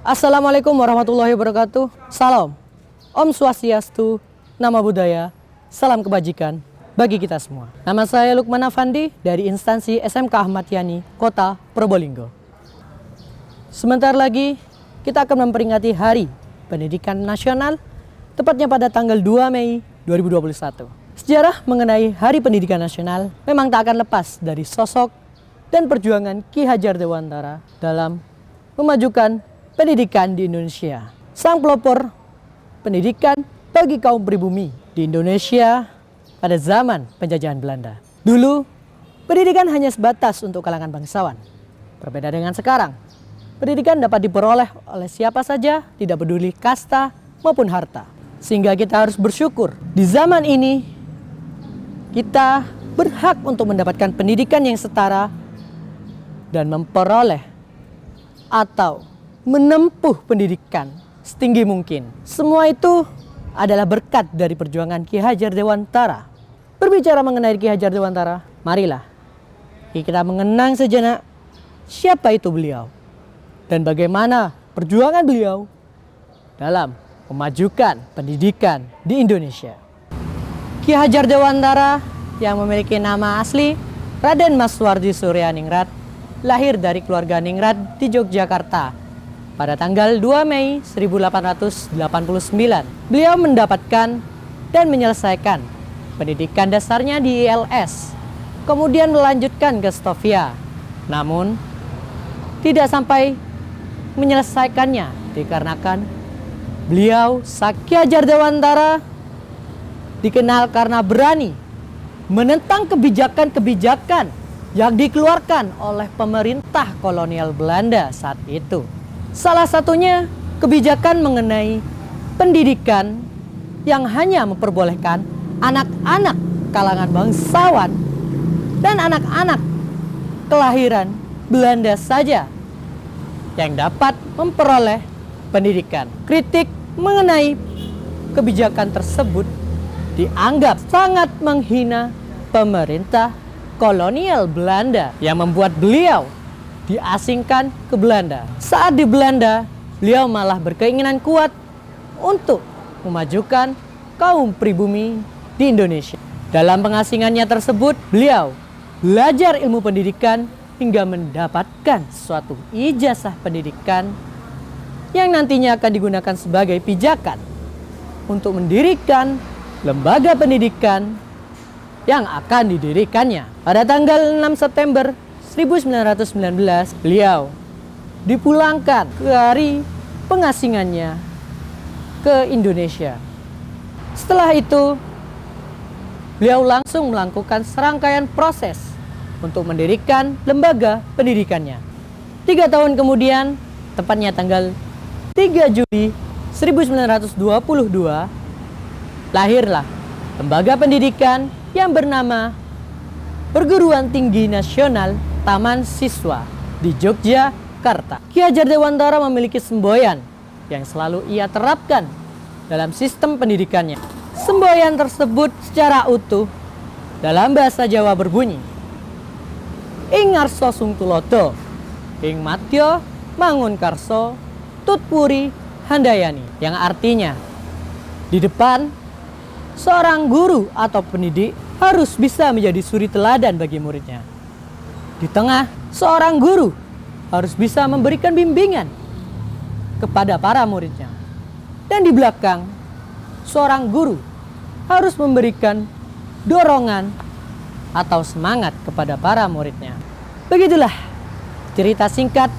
Assalamualaikum warahmatullahi wabarakatuh. Salam, Om Swastiastu, Nama Budaya, Salam Kebajikan bagi kita semua. Nama saya Lukman Afandi dari instansi SMK Ahmad Yani, Kota Probolinggo. Sebentar lagi kita akan memperingati Hari Pendidikan Nasional, tepatnya pada tanggal 2 Mei 2021. Sejarah mengenai Hari Pendidikan Nasional memang tak akan lepas dari sosok dan perjuangan Ki Hajar Dewantara dalam memajukan pendidikan di Indonesia. Sang pelopor pendidikan bagi kaum pribumi di Indonesia pada zaman penjajahan Belanda. Dulu, pendidikan hanya sebatas untuk kalangan bangsawan. Berbeda dengan sekarang, pendidikan dapat diperoleh oleh siapa saja, tidak peduli kasta maupun harta. Sehingga kita harus bersyukur di zaman ini kita berhak untuk mendapatkan pendidikan yang setara dan memperoleh atau menempuh pendidikan setinggi mungkin. Semua itu adalah berkat dari perjuangan Ki Hajar Dewantara. Berbicara mengenai Ki Hajar Dewantara, marilah kita mengenang sejenak siapa itu beliau dan bagaimana perjuangan beliau dalam memajukan pendidikan di Indonesia. Ki Hajar Dewantara yang memiliki nama asli Raden Maswardi Suryaningrat lahir dari keluarga Ningrat di Yogyakarta pada tanggal 2 Mei 1889. Beliau mendapatkan dan menyelesaikan pendidikan dasarnya di ILS, kemudian melanjutkan ke Stovia. Namun, tidak sampai menyelesaikannya dikarenakan beliau, Ki Hajar Dewantara, dikenal karena berani menentang kebijakan-kebijakan yang dikeluarkan oleh pemerintah kolonial Belanda saat itu. Salah satunya kebijakan mengenai pendidikan yang hanya memperbolehkan anak-anak kalangan bangsawan dan anak-anak kelahiran Belanda saja yang dapat memperoleh pendidikan. Kritik mengenai kebijakan tersebut dianggap sangat menghina pemerintah kolonial Belanda yang membuat beliau diasingkan ke Belanda. Saat di Belanda, beliau malah berkeinginan kuat untuk memajukan kaum pribumi di Indonesia. Dalam pengasingannya tersebut, beliau belajar ilmu pendidikan hingga mendapatkan suatu ijazah pendidikan yang nantinya akan digunakan sebagai pijakan untuk mendirikan lembaga pendidikan yang akan didirikannya. Pada tanggal 6 September 1919, beliau dipulangkan ke hari pengasingannya ke Indonesia. Setelah itu, beliau langsung melakukan serangkaian proses untuk mendirikan lembaga pendidikannya. 3 tahun kemudian, tepatnya tanggal 3 Juli 1922, lahirlah lembaga pendidikan yang bernama Perguruan Tinggi Nasional Taman Siswa di Yogyakarta. Ki Hajar Dewantara memiliki semboyan yang selalu ia terapkan dalam sistem pendidikannya. Semboyan tersebut secara utuh dalam bahasa Jawa berbunyi, Ing Arso Sung Tulodo, Ing Matyo Mangun Karso, Tutpuri Handayani, yang artinya di depan seorang guru atau pendidik harus bisa menjadi suri teladan bagi muridnya. Di tengah, seorang guru harus bisa memberikan bimbingan kepada para muridnya. Dan di belakang, seorang guru harus memberikan dorongan atau semangat kepada para muridnya. Begitulah cerita singkat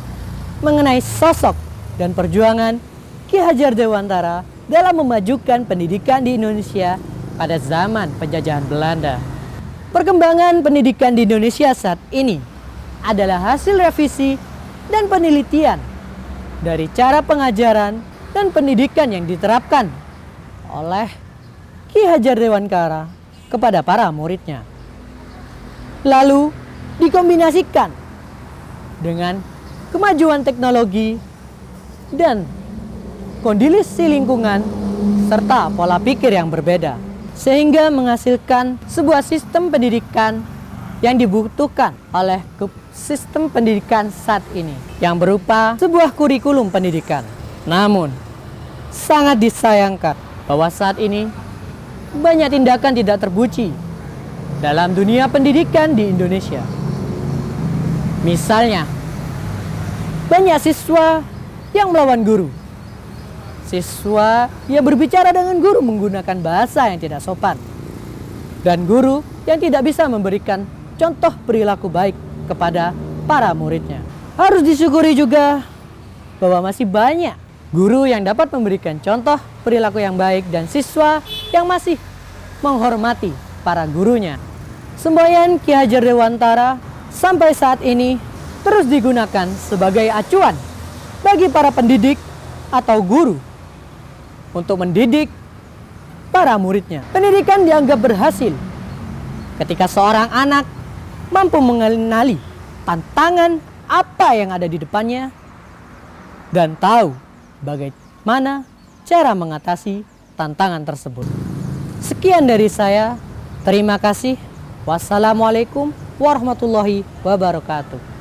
mengenai sosok dan perjuangan Ki Hajar Dewantara dalam memajukan pendidikan di Indonesia pada zaman penjajahan Belanda. Perkembangan pendidikan di Indonesia saat ini adalah hasil revisi dan penelitian dari cara pengajaran dan pendidikan yang diterapkan oleh Ki Hajar Dewantara kepada para muridnya. Lalu dikombinasikan dengan kemajuan teknologi dan kondisi lingkungan serta pola pikir yang berbeda, sehingga menghasilkan sebuah sistem pendidikan yang dibutuhkan oleh sistem pendidikan saat ini, yang berupa sebuah kurikulum pendidikan. Namun, sangat disayangkan bahwa saat ini banyak tindakan tidak terpuji dalam dunia pendidikan di Indonesia. Misalnya, banyak siswa yang melawan guru. Siswa yang berbicara dengan guru menggunakan bahasa yang tidak sopan. Dan guru yang tidak bisa memberikan contoh perilaku baik kepada para muridnya. Harus disyukuri juga bahwa masih banyak guru yang dapat memberikan contoh perilaku yang baik dan siswa yang masih menghormati para gurunya. Semboyan Ki Hajar Dewantara sampai saat ini terus digunakan sebagai acuan bagi para pendidik atau guru untuk mendidik para muridnya. Pendidikan dianggap berhasil ketika seorang anak mampu mengenali tantangan apa yang ada di depannya dan tahu bagaimana cara mengatasi tantangan tersebut. Sekian dari saya. Terima kasih. Wassalamualaikum warahmatullahi wabarakatuh.